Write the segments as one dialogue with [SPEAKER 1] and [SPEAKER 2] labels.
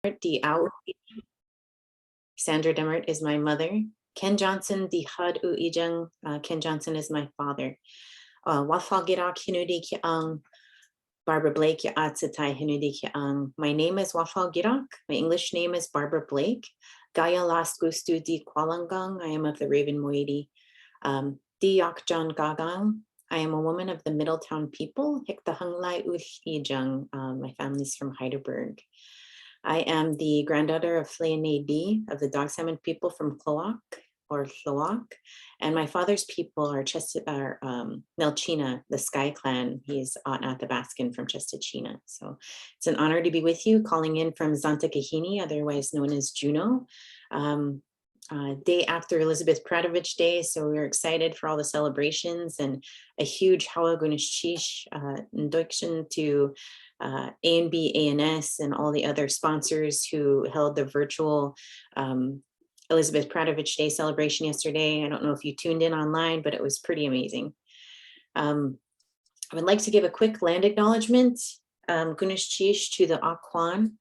[SPEAKER 1] Di Au. Sandra Demert is my mother. Ken Johnson Di Had U Ijang. Ken Johnson is my father. Wáahlaal Gíidaak Hinudi Ki Ang. Barbara Blake Ya Atsatai Hinudi Ki Ang. My name is Wáahlaal Gíidaak. My English name is Barbara Blake. Gaya Last Gustu Di Kualangang. I am of the Raven Moiety. Di Yakjan Gagang. I am a woman of the Middletown people. Hikta Hanglai Uth Ijang. My family's from Heidelberg. I am the granddaughter of Fleane D of the Dog Salmon people from Kloak or Tlowak. And my father's people are Nelchina, the Sky Clan. He's Athabaskan from Chestachina. So it's an honor to be with you, calling in from Zantakahini, otherwise known as Juneau. Day after Elizabeth Pradovich Day, so we're excited for all the celebrations and a huge Hawagunishish induction to A&B, ANS, and all the other sponsors who held the virtual Elizabeth Pradovich Day celebration yesterday. I don't know if you tuned in online, but it was pretty amazing. I would like to give a quick land acknowledgement, Gunishish, to the Aquan.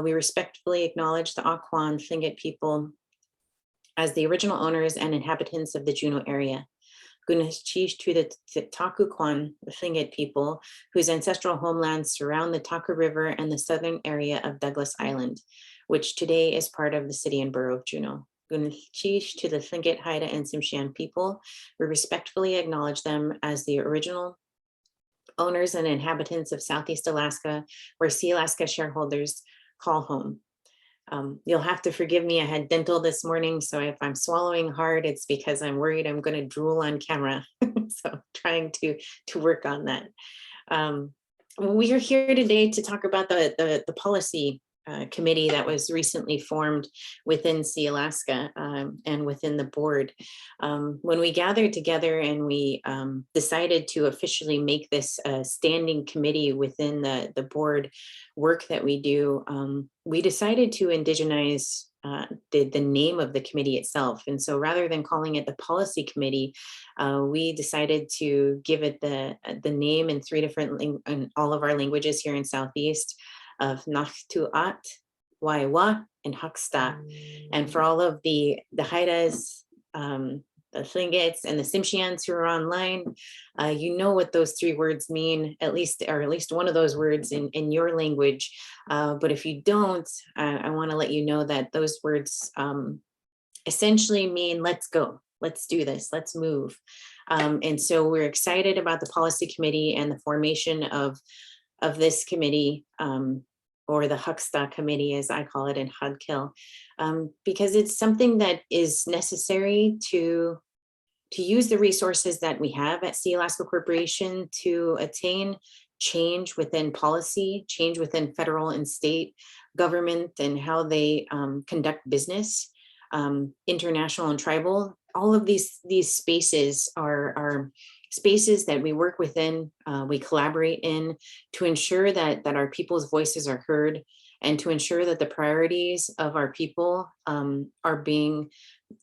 [SPEAKER 1] We respectfully acknowledge the Aquan Tlingit people as the original owners and inhabitants of the Juneau area. Gunishish to the Takuquan, the Tlingit people, whose ancestral homelands surround the Taku River and the southern area of Douglas Island, which today is part of the city and borough of Juneau. Gunishish to the Tlingit, Haida, and Tsimshian people. We respectfully acknowledge them as the original owners and inhabitants of Southeast Alaska, where Sealaska shareholders call home. You'll have to forgive me, I had dental this morning, so if I'm swallowing hard, it's because I'm worried I'm going to drool on camera. So trying to work on that. We are here today to talk about the policy committee that was recently formed within Sealaska and within the board. When we gathered together and we decided to officially make this a standing committee within the board work that we do, we decided to indigenize the name of the committee itself. And so rather than calling it the policy committee, we decided to give it the name in in all of our languages here in Southeast, of Nachtuat, Waiwa, and Haksta. And for all of the Haidas, the Tlingits, and the Tsimshians who are online, you know what those three words mean, at least one of those words in your language. But if you don't, I want to let you know that those words essentially mean let's go, let's do this, let's move. And so we're excited about the policy committee and the formation of this committee, or the Haksta committee, as I call it in Hudkill, because it's something that is necessary to use the resources that we have at Sealaska Corporation to attain change within policy, change within federal and state government and how they conduct business, international and tribal. All of these spaces are spaces that we work within, we collaborate in to ensure that our people's voices are heard and to ensure that the priorities of our people are being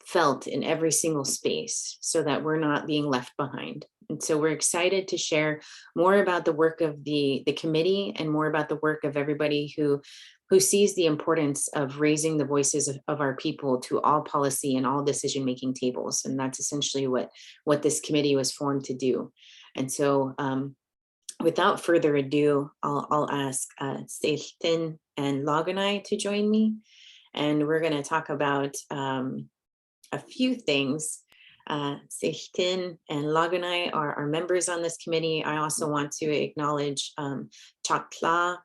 [SPEAKER 1] felt in every single space so that we're not being left behind. And so we're excited to share more about the work of the committee and more about the work of everybody who sees the importance of raising the voices of our people to all policy and all decision-making tables. And that's essentially what this committee was formed to do. And so without further ado, I'll ask Jaylene and Laganai to join me. And we're going to talk about a few things. Jaylene and Laganai are members on this committee. I also want to acknowledge Chakla,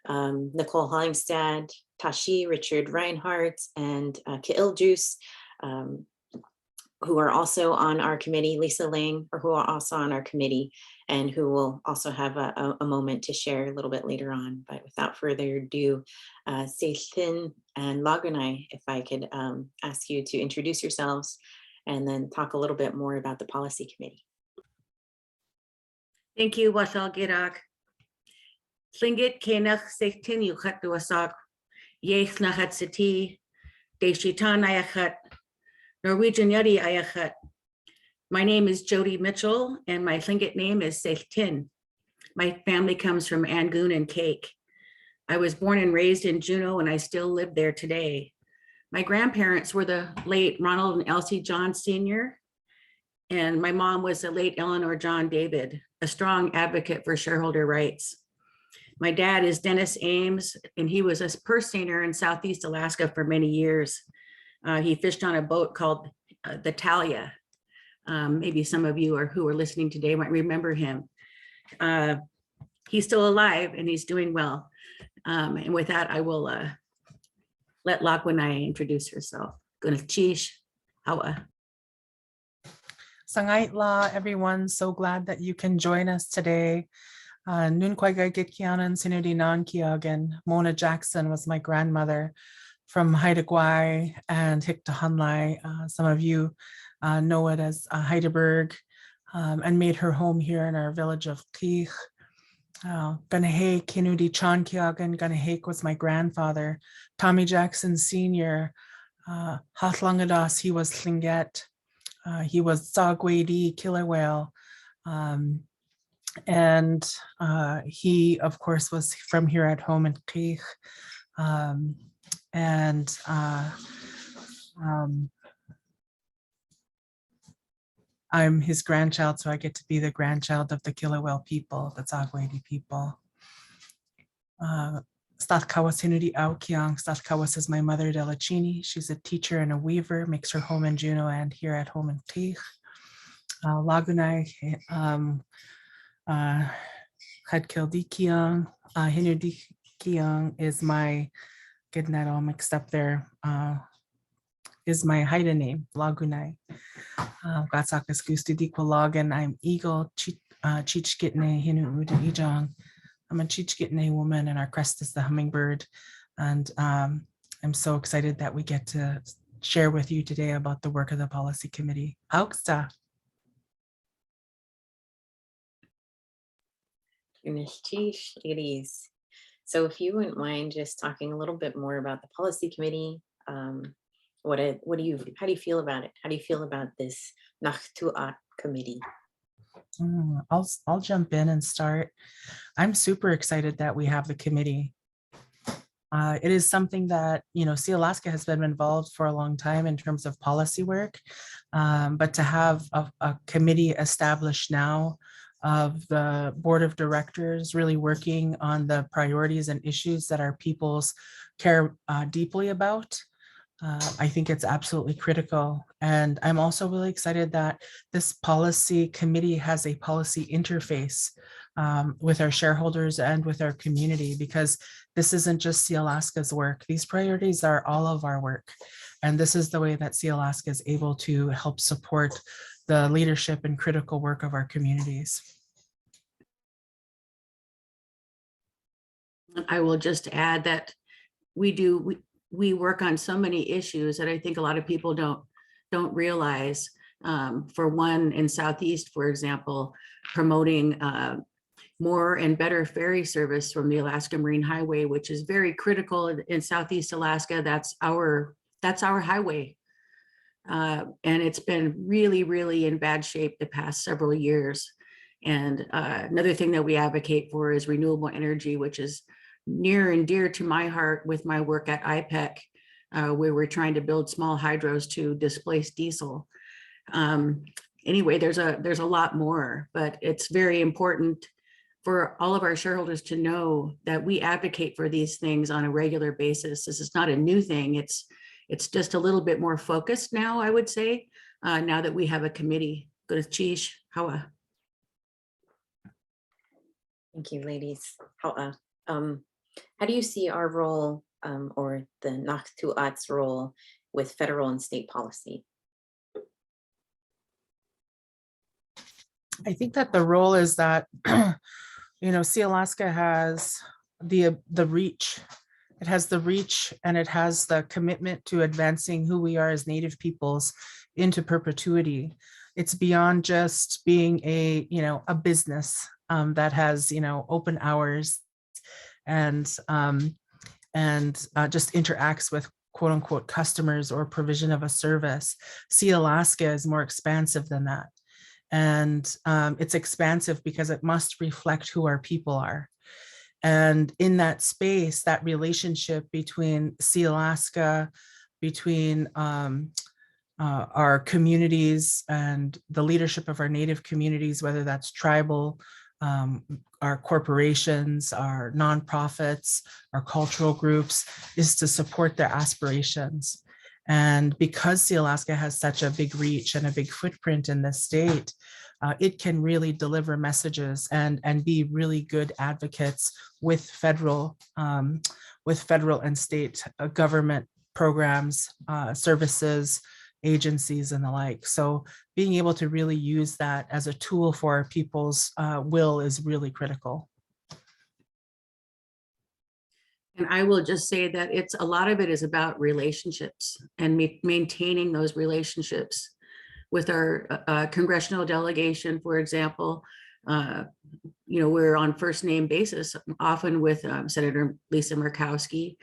[SPEAKER 1] Nicole Hollingstad, Tashi, Richard Reinhardt, and Kail Juice, who are also on our committee, Lisa Lang, who are also on our committee, and who will also have a moment to share a little bit later on. But without further ado, Jaylene and Laganai, if I could ask you to introduce yourselves and then talk a little bit more about the policy committee.
[SPEAKER 2] Thank you, Wáahlaal Gíidaak. Tlingit Kenach Jaylene Yuchat Duasak, Yech Nahat Sati, Deshitan Ayachat, Norwegian Yadi Ayachat. My name is Jody Mitchell, and my Tlingit name is Jaylene. My family comes from Angoon and Cake. I was born and raised in Juneau, and I still live there today. My grandparents were the late Ronald and Elsie John Sr., and my mom was the late Eleanor John David, a strong advocate for shareholder rights. My dad is Dennis Ames, and he was a purse seiner in Southeast Alaska for many years. He fished on a boat called the Talia. Maybe some of you who are listening today might remember him. He's still alive and he's doing well. And with that, I will let Lakwanai introduce herself. Kukesh, Hawa.
[SPEAKER 3] Sangaitla, everyone. So glad that you can join us today. Nun Kwaigai Gitkianan Sinudi Nan Kiagan. Mona Jackson was my grandmother from Haida Gwaii and Hiktahunlai. Some of you know it as Heidelberg, and made her home here in our village of Kich. Ganahake Kinudi Chan Kiagan. Ganahake was my grandfather. Tommy Jackson Sr. Hatlangadas, he was Tlingit. He was Sagwadi Kilawale. And he, of course, was from here at home in Kich. I'm his grandchild, so I get to be the grandchild of the Kilawale people, the Sagwadi people. Statkawas Hinudi Aukiang. Statkawas is my mother, Delachini. She's a teacher and a weaver, makes her home in Juneau and here at home in Kich. Lagunai Hadkildikiang. Hinudikiang is my, getting that all mixed up there, is my Haida name, Lagunai. Gatsakas Gustidikwa I'm Eagle, Chichgitne Hinu Uda Ijang. I'm a Chichgitne woman and our crest is the hummingbird. And I'm so excited that we get to share with you today about the work of the policy committee. Hauksta.
[SPEAKER 1] Ladies. So if you wouldn't mind just talking a little bit more about the policy committee, how do you feel about it? How do you feel about this Nachtuat committee?
[SPEAKER 3] I'll jump in and start. I'm super excited that we have the committee. It is something that, Sealaska has been involved for a long time in terms of policy work, but to have a committee established now of the board of directors really working on the priorities and issues that our peoples care deeply about. I think it's absolutely critical. And I'm also really excited that this policy committee has a policy interface with our shareholders and with our community, because this isn't just Sealaska's work. These priorities are all of our work. And this is the way that Sealaska is able to help support the leadership and critical work of our communities.
[SPEAKER 2] I will just add that we work on so many issues that I think a lot of people don't realize. For one, in Southeast, for example, promoting more and better ferry service from the Alaska Marine Highway, which is very critical in Southeast Alaska. That's our highway. And it's been really, really in bad shape the past several years. And another thing that we advocate for is renewable energy, which is near and dear to my heart with my work at IPEC, where we're trying to build small hydros to displace diesel. Anyway, there's a lot more, but it's very important for all of our shareholders to know that we advocate for these things on a regular basis. This is not a new thing. It's just a little bit more focused now, I would say, now that we have a committee. Kukesh, Hawa.
[SPEAKER 1] Thank you, ladies. How do you see our role or the Nachtuat's role with federal and state policy?
[SPEAKER 3] I think that the role is that, Sealaska has the reach. It has the reach and it has the commitment to advancing who we are as Native peoples into perpetuity. It's beyond just being a business that has, open hours and just interacts with quote unquote customers or provision of a service. Sealaska is more expansive than that. And it's expansive because it must reflect who our people are. And in that space, that relationship between Sealaska, between our communities and the leadership of our Native communities, whether that's tribal, our corporations, our nonprofits, our cultural groups, is to support their aspirations. And because Sealaska has such a big reach and a big footprint in this state, it can really deliver messages and be really good advocates with federal and state government programs, services, agencies, and the like. So being able to really use that as a tool for people's will is really critical.
[SPEAKER 2] And I will just say that a lot of it is about relationships and maintaining those relationships with our congressional delegation, for example. We're on first name basis, often with Senator Lisa Murkowski,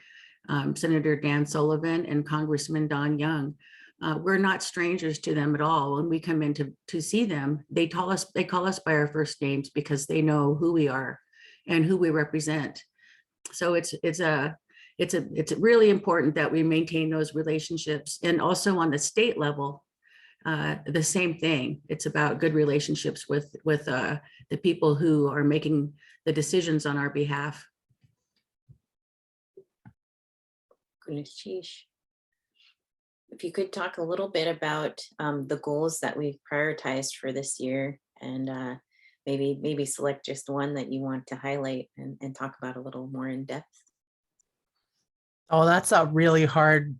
[SPEAKER 2] Senator Dan Sullivan, and Congressman Don Young. We're not strangers to them at all. When we come in to see them, they call us by our first names because they know who we are and who we represent. So it's really important that we maintain those relationships. And also on the state level, the same thing. It's about good relationships with the people who are making the decisions on our behalf.
[SPEAKER 1] If you could talk a little bit about the goals that we've prioritized for this year, and maybe select just one that you want to highlight and talk about a little more in depth.
[SPEAKER 3] Oh, that's a really hard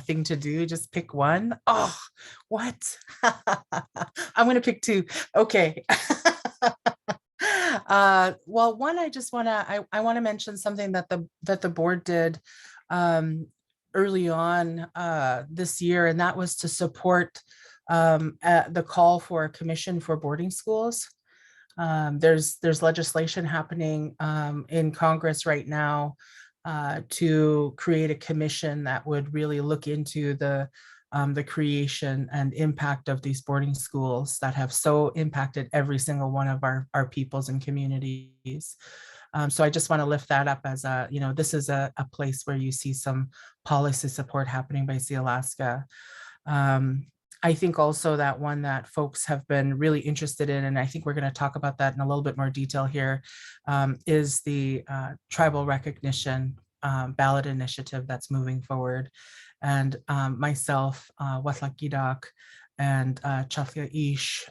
[SPEAKER 3] thing to do. Just pick one. Oh, what? I'm going to pick two. Okay. Well, one, I want to mention something that the board did early on this year, and that was to support the call for a commission for boarding schools. There's legislation happening in Congress right now to create a commission that would really look into the creation and impact of these boarding schools that have so impacted every single one of our peoples and communities. So I just want to lift that up as this is a place where you see some policy support happening by Sealaska. I think also that one that folks have been really interested in, and I think we're going to talk about that in a little bit more detail here, is the tribal recognition ballot initiative that's moving forward. And myself, Wáahlaal Gíidaak, and Chathia Ish,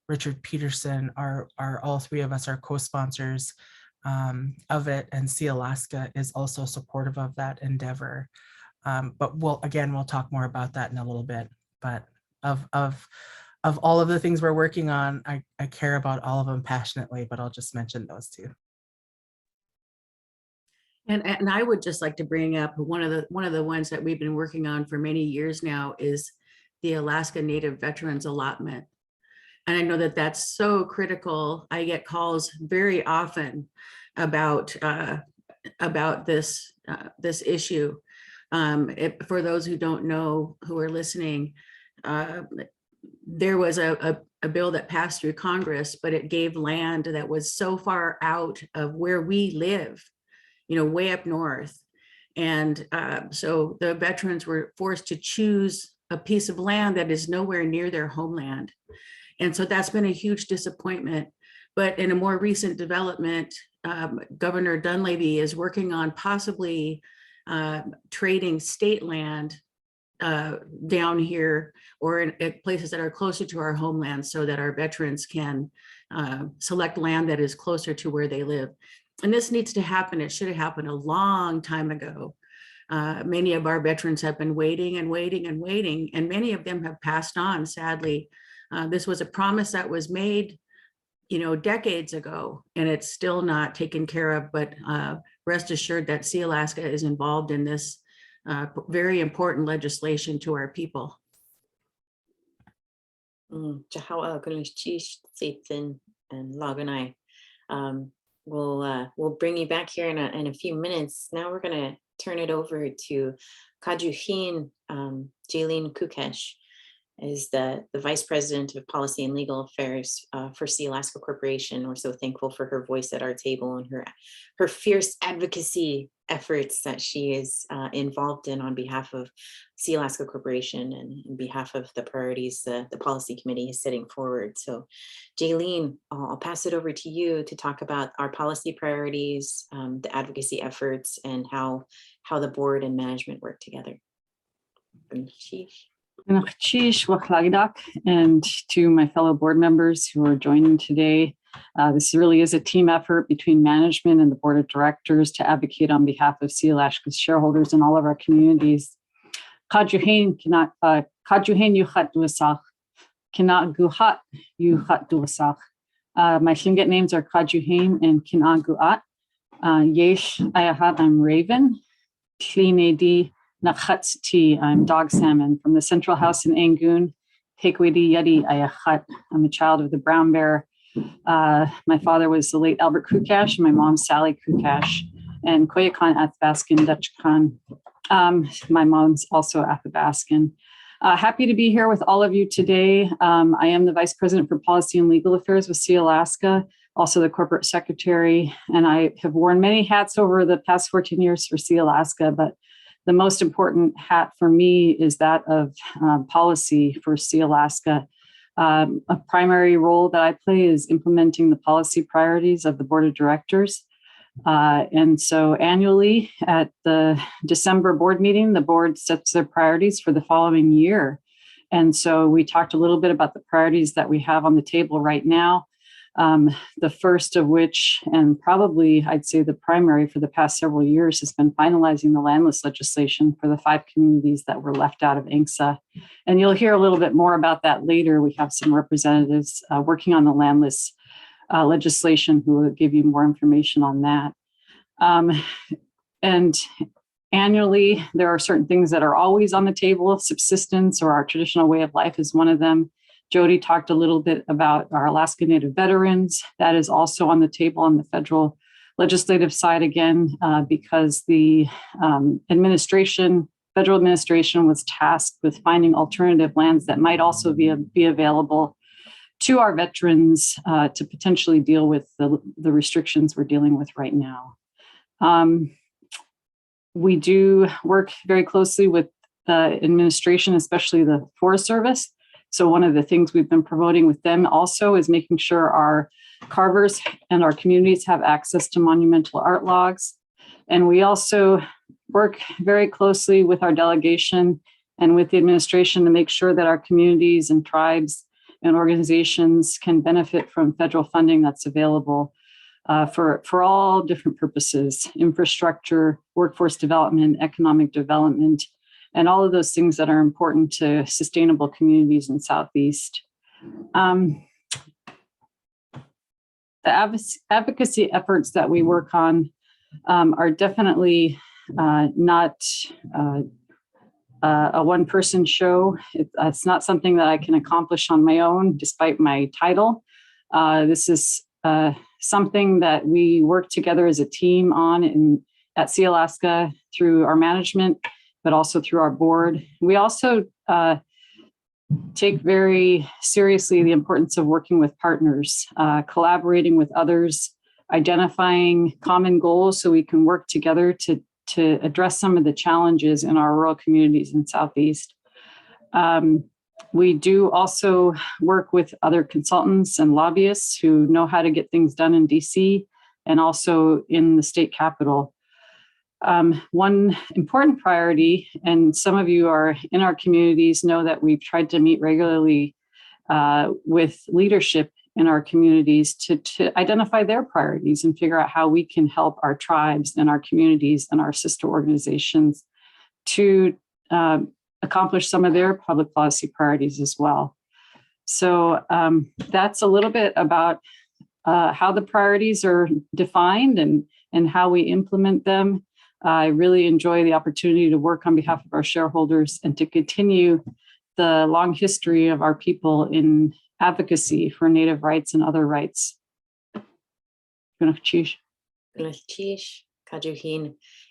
[SPEAKER 3] Richard Peterson are all three of us are co-sponsors of it, and Sealaska is also supportive of that endeavor. But we'll talk more about that in a little bit. But of all of the things we're working on, I care about all of them passionately, but I'll just mention those two.
[SPEAKER 2] And I would just like to bring up one of the ones that we've been working on for many years now is the Alaska Native Veterans Allotment. And I know that that's so critical. I get calls very often about this issue. For those who don't know, who are listening, there was a bill that passed through Congress, but it gave land that was so far out of where we live, way up north. And so the veterans were forced to choose a piece of land that is nowhere near their homeland. And so that's been a huge disappointment. But in a more recent development, Governor Dunleavy is working on possibly trading state land down here or in places that are closer to our homeland so that our veterans can select land that is closer to where they live. And this needs to happen. It should have happened a long time ago. Many of our veterans have been waiting and waiting and waiting, and many of them have passed on, sadly. This was a promise that was made, decades ago, and it's still not taken care of, but rest assured that Sealaska is involved in this very important legislation to our people.
[SPEAKER 1] And Laganai. We'll bring you back here in a few minutes. Now we're going to turn it over to Kajuhin Jaylene Kukesh. is the Vice President of Policy and Legal Affairs for Sealaska Corporation. We're so thankful for her voice at our table and her fierce advocacy efforts that she is involved in on behalf of Sealaska Corporation and on behalf of the priorities the Policy Committee is setting forward. So Jaylene, I'll pass it over to you to talk about our policy priorities, the advocacy efforts, and how the board and management work together.
[SPEAKER 4] Wáahlaal Gíidaak, and to my fellow board members who are joining today. This really is a team effort between management and the board of directors to advocate on behalf of Sealaska's shareholders and all of our communities. Kajuhain yuchat duasach, kina guhat yuchat duasach. My Tlingit names are Kajuhain and Kina Guat. Yesh ayahat, I'm Raven. Tlinedi Nakhatsti, I'm Dog Salmon from the Central House in Angoon. Tekwedi Yedi Ayachat, I'm a child of the brown bear. My father was the late Albert Kukesh, and my mom Sally Kukesh, and Koyakan Athabaskan Dutchkan. My mom's also Athabaskan. Happy to be here with all of you today. I am the Vice President for Policy and Legal Affairs with Sealaska, also the Corporate Secretary, and I have worn many hats over the past 14 years for Sealaska, but the most important hat for me is that of policy for Sealaska. A primary role that I play is implementing the policy priorities of the board of directors. And so annually at the December board meeting, the board sets their priorities for the following year. And so we talked a little bit about the priorities that we have on the table right now. The first of which, and probably I'd say the primary for the past several years, has been finalizing the landless legislation for the 5 communities that were left out of ANCSA. And you'll hear a little bit more about that later. We have some representatives working on the landless legislation who will give you more information on that. And annually, there are certain things that are always on the table. Subsistence, or our traditional way of life, is one of them. Jody talked a little bit about our Alaska Native veterans. That is also on the table on the federal legislative side again, because the federal administration was tasked with finding alternative lands that might also be available to our veterans to potentially deal with the restrictions we're dealing with right now. We do work very closely with the administration, especially the Forest Service. So one of the things we've been promoting with them also is making sure our carvers and our communities have access to monumental art logs. And we also work very closely with our delegation and with the administration to make sure that our communities and tribes and organizations can benefit from federal funding that's available for all different purposes: infrastructure, workforce development, economic development, and all of those things that are important to sustainable communities in Southeast. The advocacy efforts that we work on are definitely not a one-person show. It's not something that I can accomplish on my own, despite my title. This is something that we work together as a team on at Sealaska through our management, but also through our board. We also take very seriously the importance of working with partners, collaborating with others, identifying common goals so we can work together to address some of the challenges in our rural communities in Southeast. We do also work with other consultants and lobbyists who know how to get things done in DC and also in the state capitol. One important priority, and some of you are in our communities know that we've tried to meet regularly with leadership in our communities to identify their priorities and figure out how we can help our tribes and our communities and our sister organizations to accomplish some of their public policy priorities as well. So that's a little bit about how the priorities are defined and how we implement them. I really enjoy the opportunity to work on behalf of our shareholders and to continue the long history of our people in advocacy for Native rights and other rights.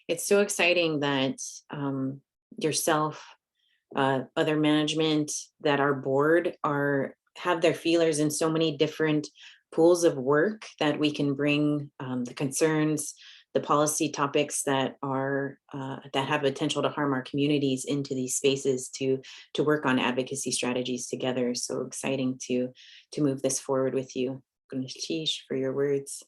[SPEAKER 1] It's so exciting that yourself, other management, that our board have their feelers in so many different pools of work that we can bring the concerns, the policy topics that are that have potential to harm our communities into these spaces to work on advocacy strategies together. So exciting to move this forward with you. Kukesh, for your words.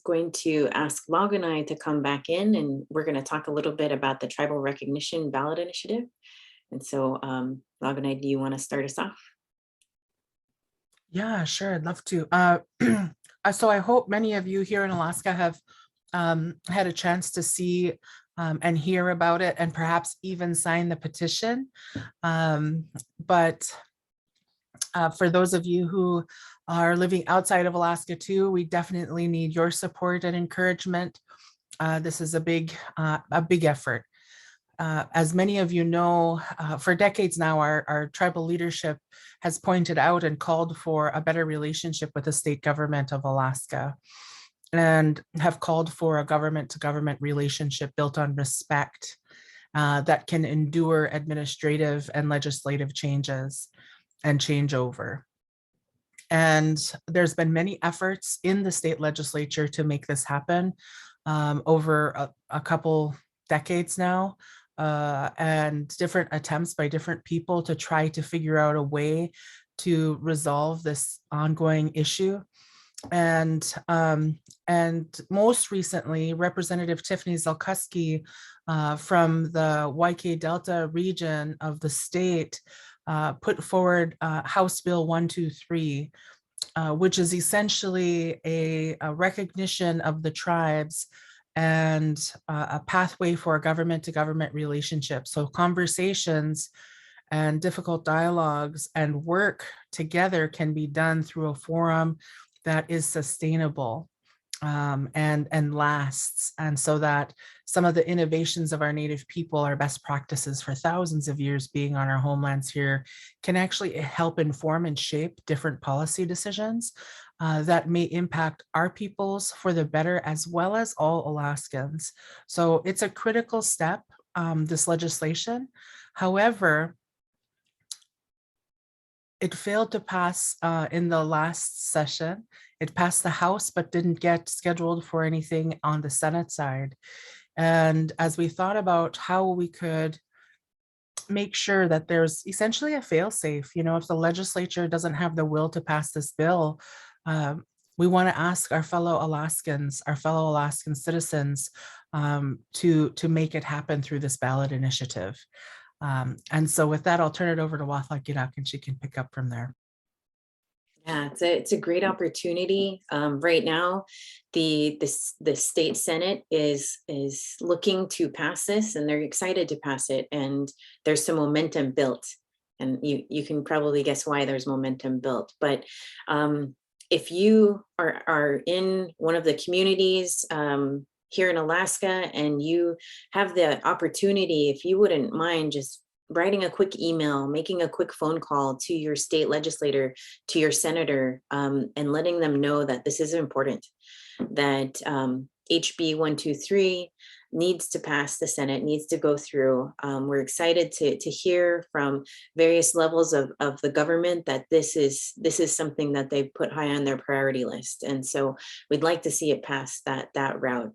[SPEAKER 1] Going to ask Laganai to come back in, and we're going to talk a little bit about the Tribal Recognition Ballot Initiative. And so Laganai, do you want to start us off?
[SPEAKER 3] Yeah, sure. I'd love to. So I hope many of you here in Alaska have had a chance to see and hear about it, and perhaps even sign the petition. But for those of you who are living outside of Alaska too, we definitely need your support and encouragement. This is a big effort. As many of you know, for decades now, our tribal leadership has pointed out and called for a better relationship with the state government of Alaska, and have called for a government-to-government relationship built on respect that can endure administrative and legislative changes and changeover. And there's been many efforts in the state legislature to make this happen over a couple decades now, and different attempts by different people to try to figure out a way to resolve this ongoing issue. And most recently, Representative Tiffany Zelkuski from the YK Delta region of the state put forward House Bill 123, which is essentially a recognition of the tribes and a pathway for a government-to-government relationship. So conversations and difficult dialogues and work together can be done through a forum that is sustainable and lasts, and so that some of the innovations of our Native people, our best practices for thousands of years being on our homelands here, can actually help inform and shape different policy decisions that may impact our peoples for the better, as well as all Alaskans. So it's a critical step, this legislation. However, it failed to pass in the last session. It passed the House, but didn't get scheduled for anything on the Senate side. And as we thought about how we could make sure that there's essentially a fail-safe, you know, if the legislature doesn't have the will to pass this bill, we want to ask our fellow Alaskan citizens to make it happen through this ballot initiative. And so with that, I'll turn it over to Wáahlaal Gíidaak, and she can pick up from there.
[SPEAKER 1] Yeah, it's a great opportunity. Right now, the state Senate is looking to pass this, and they're excited to pass it. And there's some momentum built, and you can probably guess why there's momentum built. But if you are in one of the communities here in Alaska, and you have the opportunity, if you wouldn't mind just writing a quick email, making a quick phone call to your state legislator, to your senator, and letting them know that this is important, that HB 123 needs to pass the Senate, needs to go through. We're excited to hear from various levels of the government that this is something that they've put high on their priority list. And so we'd like to see it pass that route.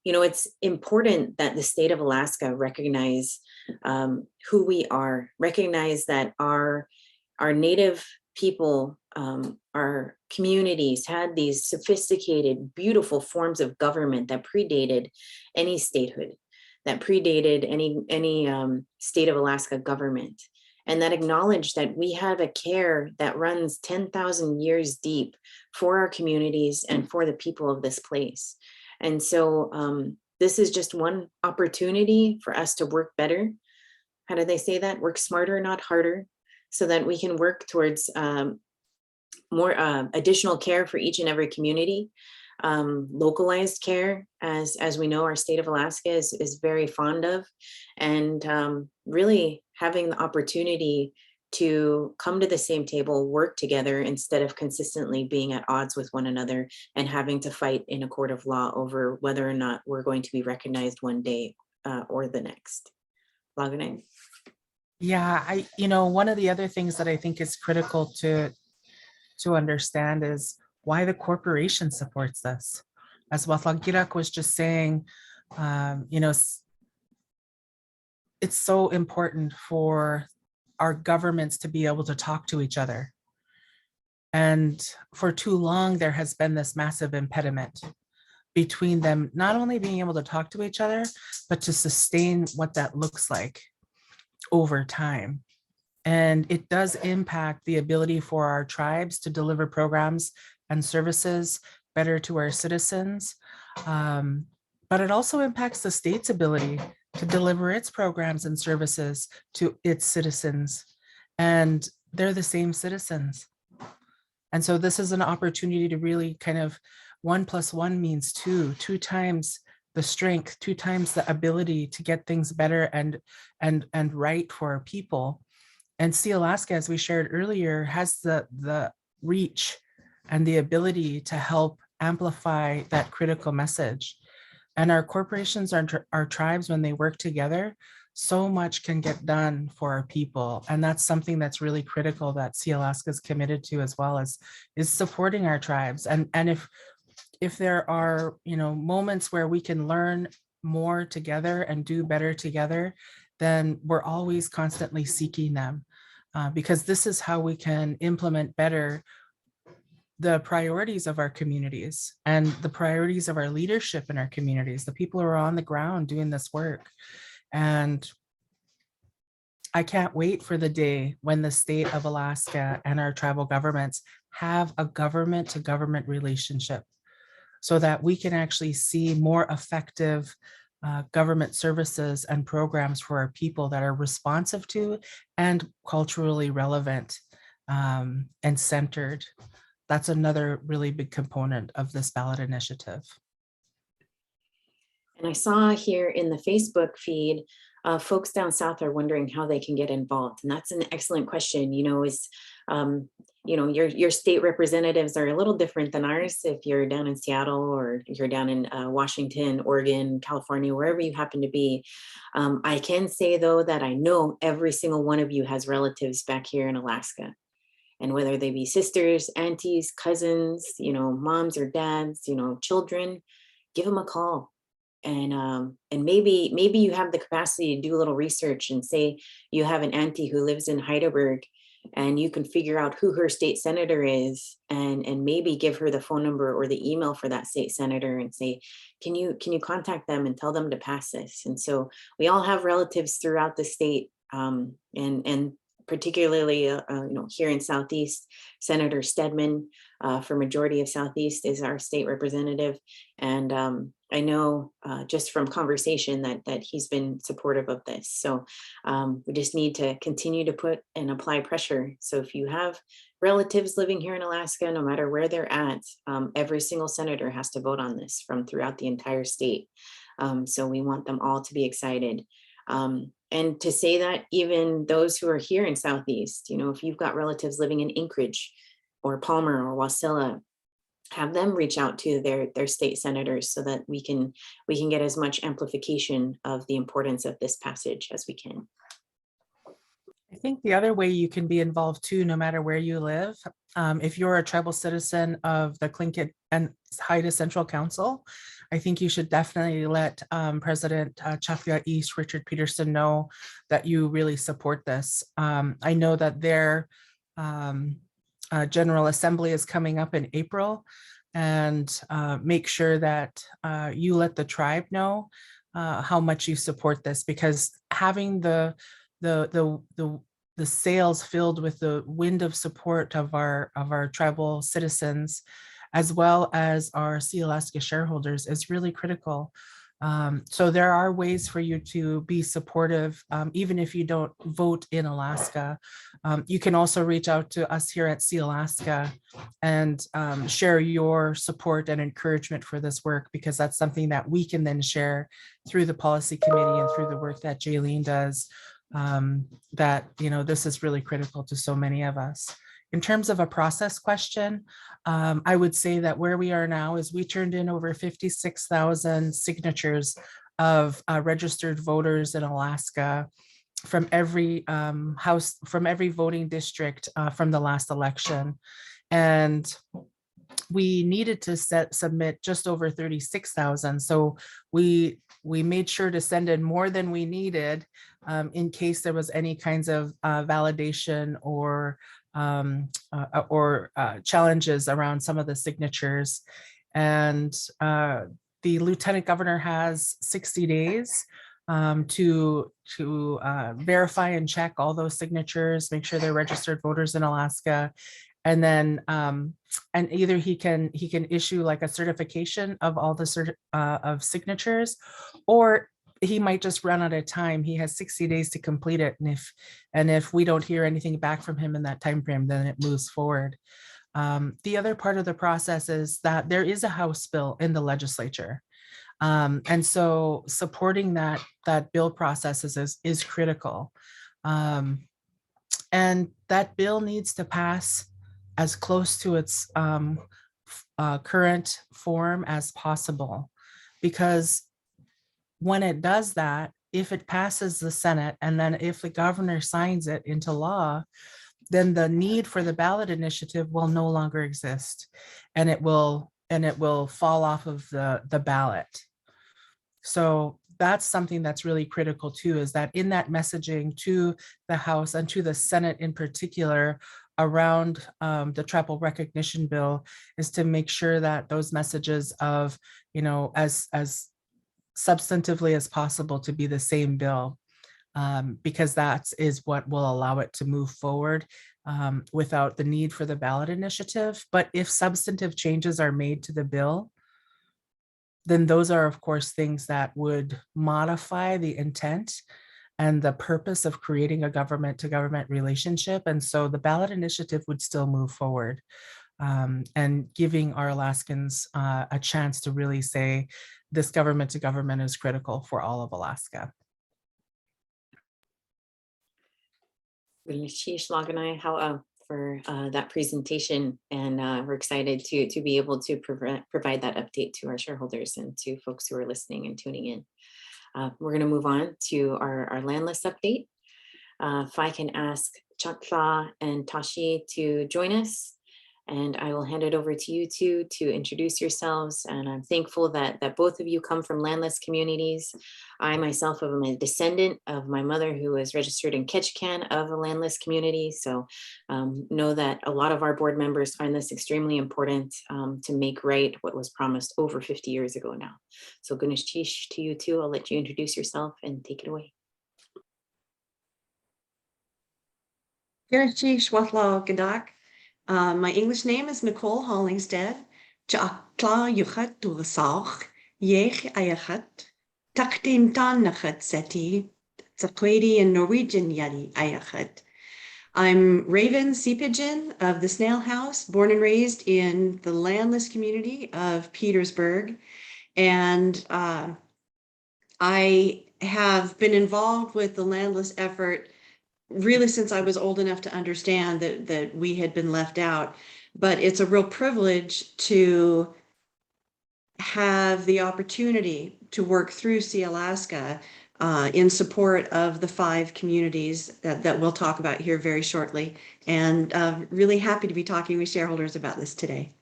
[SPEAKER 1] You know, it's important that the state of Alaska recognize who we are, recognize that our Native people, our communities had these sophisticated, beautiful forms of government that predated any statehood, that predated any state of Alaska government, and that acknowledged that we have a care that runs 10,000 years deep for our communities and for the people of this place. And so this is just one opportunity for us to work better. How do they say that? Work smarter, not harder, so that we can work towards more additional care for each and every community. Localized care, as we know, our state of Alaska is very fond of, and really having the opportunity to come to the same table, work together, instead of consistently being at odds with one another and having to fight in a court of law over whether or not we're going to be recognized one day or the next. Lagunay.
[SPEAKER 3] Yeah, one of the other things that I think is critical to understand is why the corporation supports this. As Wáahlaal Gíidaak was just saying, it's so important for our governments to be able to talk to each other. And for too long, there has been this massive impediment between them, not only being able to talk to each other, but to sustain what that looks like over time. And it does impact the ability for our tribes to deliver programs and services better to our citizens. But it also impacts the state's ability to deliver its programs and services to its citizens. And they're the same citizens. And so this is an opportunity to really kind of 1 + 1 means 2 times the strength, 2 times the ability to get things better and right for our people. And Sealaska, as we shared earlier, has the reach and the ability to help amplify that critical message. And our corporations, our tribes, when they work together, so much can get done for our people. And that's something that's really critical that Sealaska is committed to, as well as is supporting our tribes. And if there are, moments where we can learn more together and do better together, then we're always constantly seeking them, because this is how we can implement better the priorities of our communities and the priorities of our leadership in our communities, the people who are on the ground doing this work. And I can't wait for the day when the state of Alaska and our tribal governments have a government to government relationship, so that we can actually see more effective government services and programs for our people that are responsive to and culturally relevant and centered. That's another really big component of this ballot initiative.
[SPEAKER 1] And I saw here in the Facebook feed, folks down south are wondering how they can get involved. And that's an excellent question. Your state representatives are a little different than ours. If you're down in Seattle or you're down in Washington, Oregon, California, wherever you happen to be. I can say, though, that I know every single one of you has relatives back here in Alaska. And whether they be sisters, aunties, cousins, moms or dads, children, give them a call. And maybe you have the capacity to do a little research and say you have an auntie who lives in Heidelberg, and you can figure out who her state senator is, and maybe give her the phone number or the email for that state senator and say, can you contact them and tell them to pass this? And so we all have relatives throughout the state, and particularly here in Southeast, Senator Stedman for majority of Southeast is our state representative. And I know just from conversation that he's been supportive of this. So we just need to continue to put and apply pressure. So if you have relatives living here in Alaska, no matter where they're at, every single senator has to vote on this from throughout the entire state. So we want them all to be excited. And to say that even those who are here in Southeast, if you've got relatives living in Anchorage or Palmer or Wasilla, have them reach out to their state senators so that we can get as much amplification of the importance of this passage as we can.
[SPEAKER 3] I think the other way you can be involved too, no matter where you live, if you're a tribal citizen of the Tlingit and Haida Central Council, I think you should definitely let President Chafia East, Richard Peterson, know that you really support this. I know that their General Assembly is coming up in April, and make sure that you let the tribe know how much you support this, because having the sails filled with the wind of support of our tribal citizens, as well as our Sealaska shareholders, is really critical. So there are ways for you to be supportive, even if you don't vote in Alaska. You can also reach out to us here at Sealaska and share your support and encouragement for this work, because that's something that we can then share through the policy committee and through the work that Jaylene does. That this is really critical to so many of us. In terms of a process question, I would say that where we are now is we turned in over 56,000 signatures of registered voters in Alaska from every from every voting district from the last election. And we needed to submit just over 36,000. So we made sure to send in more than we needed in case there was any kinds of validation or challenges around some of the signatures. And the Lieutenant Governor has 60 days to verify and check all those signatures, make sure they're registered voters in Alaska. And then and either he can issue like a certification of all the of signatures, or he might just run out of time. He has 60 days to complete it. And if we don't hear anything back from him in that time frame, then it moves forward. The other part of the process is that there is a House bill in the legislature. And so supporting that bill process is critical. And that bill needs to pass as close to its current form as possible, because when it does that, if it passes the Senate and then if the governor signs it into law, then the need for the ballot initiative will no longer exist, and it will fall off of the ballot. So that's something that's really critical too, is that in that messaging to the House and to the Senate in particular around the tribal recognition bill, is to make sure that those messages of, as substantively as possible to be the same bill, because that is what will allow it to move forward without the need for the ballot initiative. But if substantive changes are made to the bill, then those are, of course, things that would modify the intent and the purpose of creating a government-to-government relationship. And so the ballot initiative would still move forward, and giving our Alaskans a chance to really say this government-to-government is critical for all of Alaska.
[SPEAKER 1] For that presentation, and we're excited to be able to provide that update to our shareholders and to folks who are listening and tuning in. We're going to move on to our Landless update. If I can ask Wáahlaal and Tashi to join us, and I will hand it over to you two to introduce yourselves. And I'm thankful that both of you come from landless communities. I myself am a descendant of my mother, who was registered in Ketchikan of a landless community. So know that a lot of our board members find this extremely important to make right what was promised over 50 years ago now. So Kukesh, to you two, I'll let you introduce yourself and take it away.
[SPEAKER 5] Kukesh, Wáahlaal Gíidaak. My English name is Nicole Hollingsted. Wáahlaal Gíidaak Tuasaach, Yech Ayachat, Takdim Tanachat Seti, Zakwedi in Norwegian Yadi Ayachat. I'm Raven Sea Pigeon of the Snail House, born and raised in the landless community of Petersburg. And I have been involved with the landless effort really since I was old enough to understand that we had been left out. But it's a real privilege to have the opportunity to work through Sealaska in support of the 5 communities that we'll talk about here very shortly. And really happy to be talking with shareholders about this today.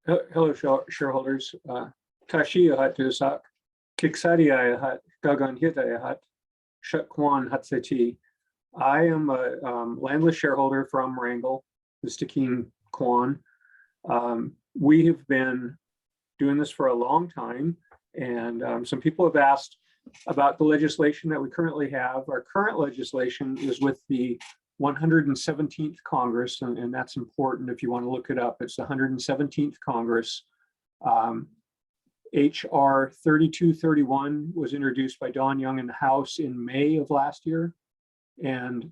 [SPEAKER 6] Hello, shareholders. Tashi ahat tusak, Kiksadi ahat, Gagan hit ahat, Shakwan Hatseti. I am a landless shareholder from Wrangell, the Stikine Kwan. We have been doing this for a long time, and some people have asked about the legislation that we currently have. Our current legislation is with the 117th Congress, and that's important if you want to look it up. It's the 117th Congress. HR 3231 was introduced by Don Young in the House in May of last year, and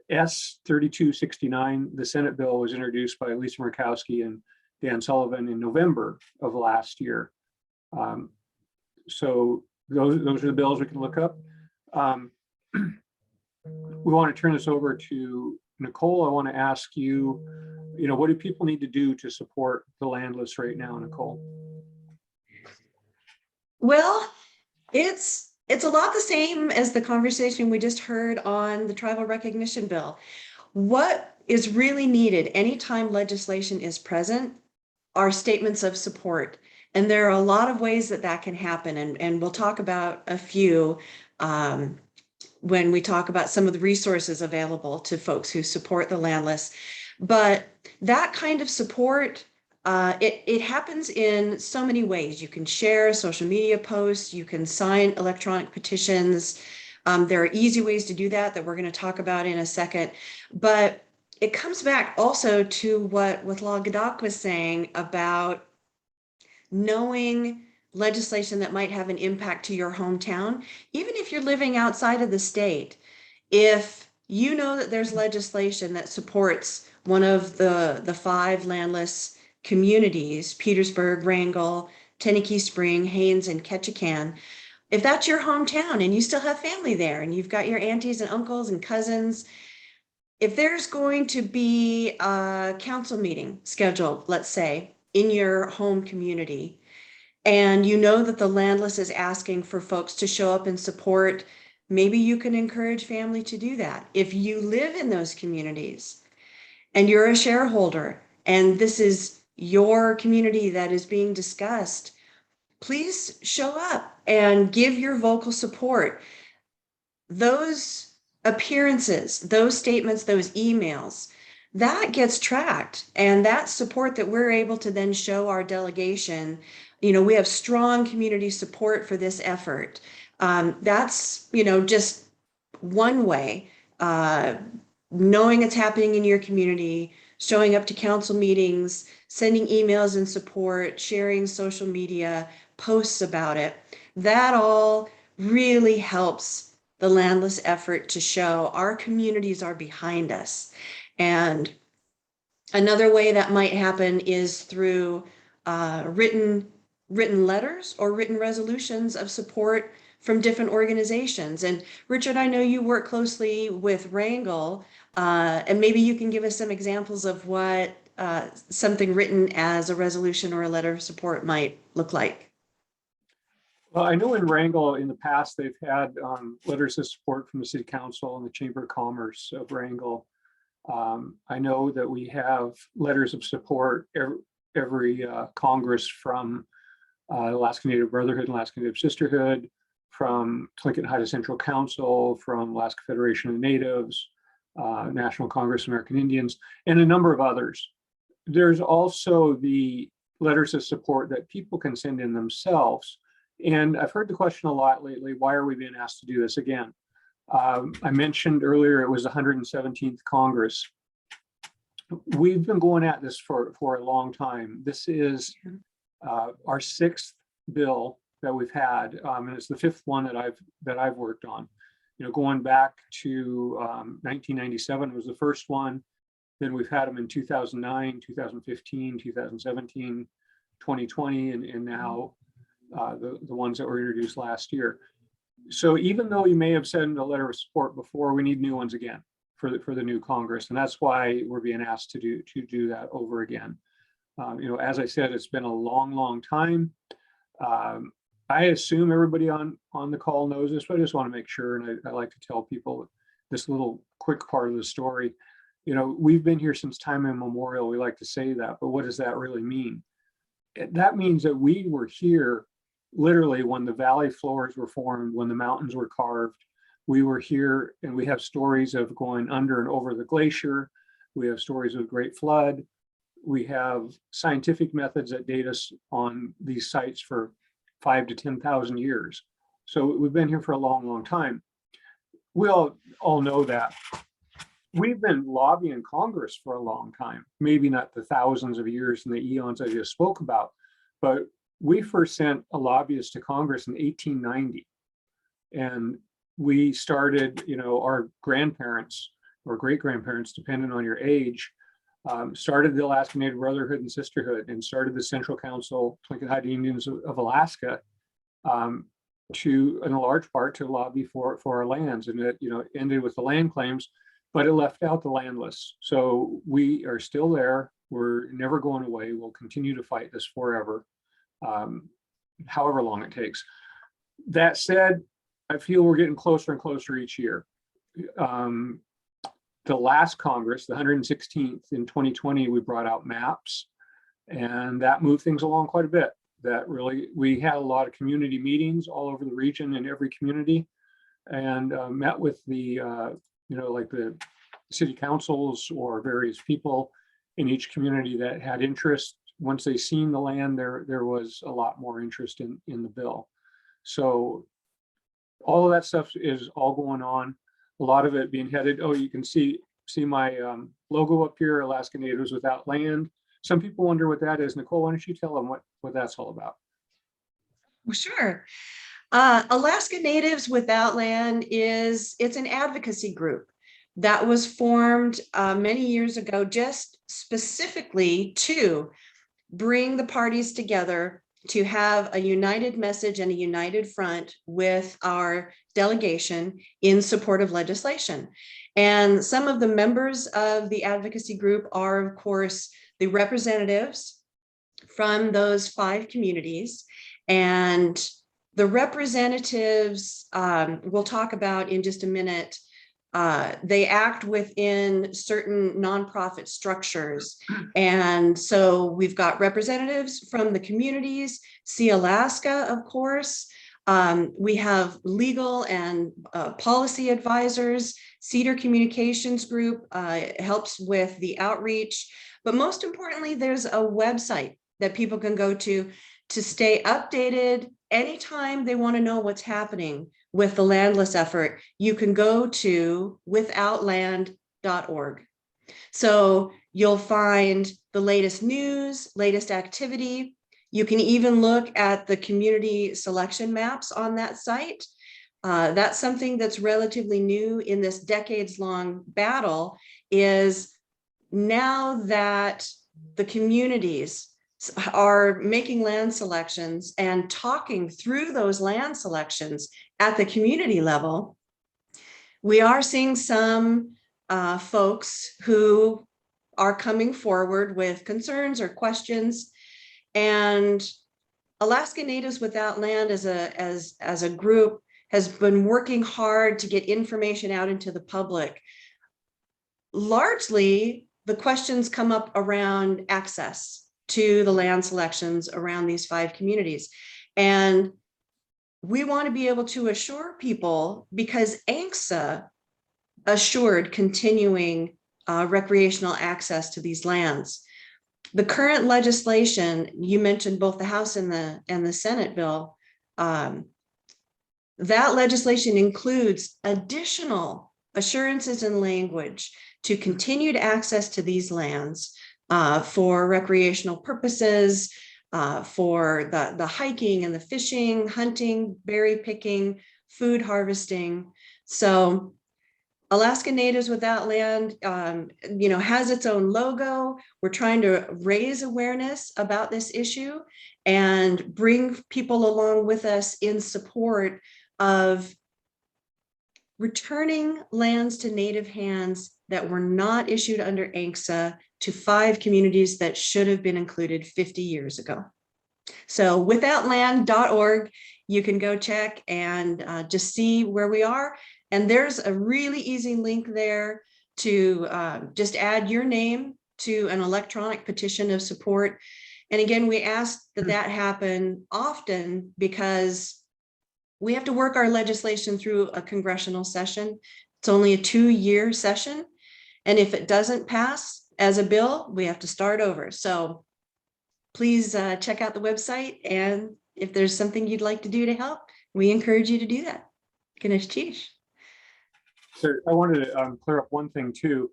[SPEAKER 6] S 3269, the Senate bill, was introduced by Lisa Murkowski and Dan Sullivan in November of last year. So those are the bills we can look up. We want to turn this over to Nicole. I want to ask you, what do people need to do to support the landless right now, Nicole?
[SPEAKER 5] Well, it's a lot the same as the conversation we just heard on the tribal recognition bill. What is really needed anytime legislation is present are statements of support. And there are a lot of ways that that can happen. And we'll talk about a few when we talk about some of the resources available to folks who support the landless. But that kind of support, it happens in so many ways. You can share social media posts, you can sign electronic petitions. There are easy ways to do that we're going to talk about in a second. But it comes back also to what Wáahlaal Gíidaak was saying about knowing legislation that might have an impact to your hometown, even if you're living outside of the state. If you know that there's legislation that supports one of the 5 landless communities, Petersburg, Wrangell, Tenakee Spring, Haines, and Ketchikan, if that's your hometown and you still have family there and you've got your aunties and uncles and cousins, if there's going to be a council meeting scheduled, let's say, in your home community, and you know that the landless is asking for folks to show up and support, maybe you can encourage family to do that. If you live in those communities and you're a shareholder and this is your community that is being discussed, please show up and give your vocal support. Those appearances, those statements, those emails, that gets tracked, and that support that we're able to then show our delegation, we have strong community support for this effort. That's, just one way, knowing it's happening in your community, showing up to council meetings, sending emails in support, sharing social media posts about it. That all really helps the landless effort to show our communities are behind us. And another way that might happen is through written letters or written resolutions of support from different organizations. And Richard, I know you work closely with Wrangell, and maybe you can give us some examples of what something written as a resolution or a letter of support might look like.
[SPEAKER 6] Well, I know in Wrangell in the past, they've had letters of support from the City Council and the Chamber of Commerce of Wrangell. I know that we have letters of support every Congress from Alaska Native Brotherhood and Alaska Native Sisterhood, from Tlingit Haida Central Council, from Alaska Federation of Natives, National Congress of American Indians, and a number of others. There's also the letters of support that people can send in themselves. And I've heard the question a lot lately, why are we being asked to do this again? I mentioned earlier it was the 117th Congress. We've been going at this for a long time. This is our 6th bill that we've had, and it's the 5th one that I've worked on. Going back to 1997 was the first one. Then we've had them in 2009, 2015, 2017, 2020, and now the ones that were introduced last year. So even though you may have sent a letter of support before, we need new ones again for the new Congress, and that's why we're being asked to do that over again. As I said, it's been a long time. I assume everybody on the call knows this, but I just want to make sure, and I like to tell people this little quick part of the story. We've been here since time immemorial. We like to say that, but what does that really mean? That means that we were here literally when the valley floors were formed, when the mountains were carved. We were here, and we have stories of going under and over the glacier. We have stories of Great Flood. We have scientific methods that date us on these sites for 5,000 to 10,000 years. So we've been here for a long time. We all know that. We've been lobbying Congress for a long time, maybe not the thousands of years and the eons I just spoke about, but we first sent a lobbyist to Congress in 1890. And we started, our grandparents or great-grandparents, depending on your age, started the Alaska Native Brotherhood and Sisterhood and started the Central Council, Tlingit Haida Indians of Alaska, in a large part to lobby for our lands. And it, ended with the land claims, but it left out the landless. So we are still there. We're never going away. We'll continue to fight this forever. however long it takes. That said, I feel we're getting closer and closer each year. The last Congress, the 116th in 2020, we brought out maps, and that moved things along quite a bit. That really, we had a lot of community meetings all over the region in every community, and met with the, like the city councils or various people in each community that had interest. Once they seen the land, there was a lot more interest in the bill. So all of that stuff is all going on. A lot of it being headed. Oh, you can see my logo up here, Alaska Natives Without Land. Some people wonder what that is. Nicole, why don't you tell them what that's all about?
[SPEAKER 5] Well, sure. Alaska Natives Without Land it's an advocacy group that was formed many years ago, just specifically to bring the parties together to have a united message and a united front with our delegation in support of legislation. And some of the members of the advocacy group are, of course, the representatives from those 5 communities. And the representatives we'll talk about in just a minute. They act within certain nonprofit structures. And so we've got representatives from the communities, Sealaska, of course. We have legal and policy advisors. Cedar Communications Group helps with the outreach. But most importantly, there's a website that people can go to stay updated anytime they want to know what's happening with the Landless effort. You can go to withoutland.org. So you'll find the latest news, latest activity. You can even look at the community selection maps on that site. That's something that's relatively new in this decades-long battle, is now that the communities are making land selections and talking through those land selections at the community level, we are seeing some folks who are coming forward with concerns or questions. And Alaska Natives Without Land as a group has been working hard to get information out into the public. Largely, the questions come up around access to the land selections around these 5 communities. And we want to be able to assure people, because ANCSA assured continuing recreational access to these lands. The current legislation, you mentioned both the House and the Senate bill, that legislation includes additional assurances and language to continued access to these lands for recreational purposes, for the hiking and the fishing, hunting, berry picking, food harvesting. So Alaska Natives Without Land, has its own logo. We're trying to raise awareness about this issue and bring people along with us in support of returning lands to Native hands that were not issued under ANCSA to 5 communities that should have been included 50 years ago. So withoutland.org, you can go check and just see where we are. And there's a really easy link there to just add your name to an electronic petition of support. And again, we ask that happen often because we have to work our legislation through a congressional session. It's only a 2-year session. And if it doesn't pass as a bill, we have to start over. So please check out the website. And if there's something you'd like to do to help, we encourage you to do that. Kukesh Chish.
[SPEAKER 6] So I wanted to clear up one thing too.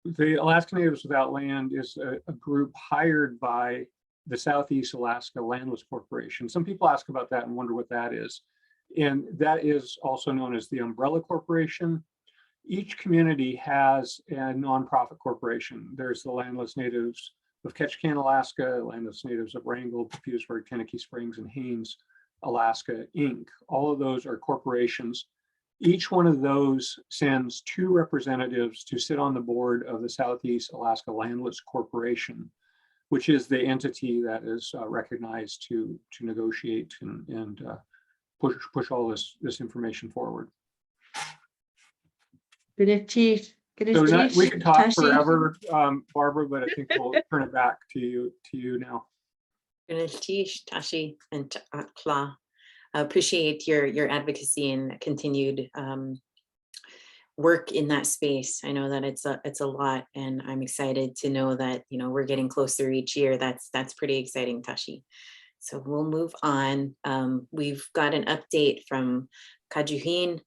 [SPEAKER 6] The Alaska Natives Without Land is a group hired by the Southeast Alaska Landless Corporation. Some people ask about that and wonder what that is. And that is also known as the Umbrella Corporation. Each community has a nonprofit corporation. There's the Landless Natives of Ketchikan, Alaska, Landless Natives of Wrangell, Petersburg, Tenakee Springs, and Haines, Alaska, Inc. All of those are corporations. Each one of those sends 2 representatives to sit on the board of the Southeast Alaska Landless Corporation. which is the entity that is recognized to negotiate and push all this information forward. So we could talk forever, Barbara, but I think we'll turn it back to you now.
[SPEAKER 1] Tashi and Kla. I appreciate your advocacy and continued work in that space. I know that it's a lot, and I'm excited to know that we're getting closer each year. That's pretty exciting, Tashi. So we'll move on. We've got an update from Kajuhin,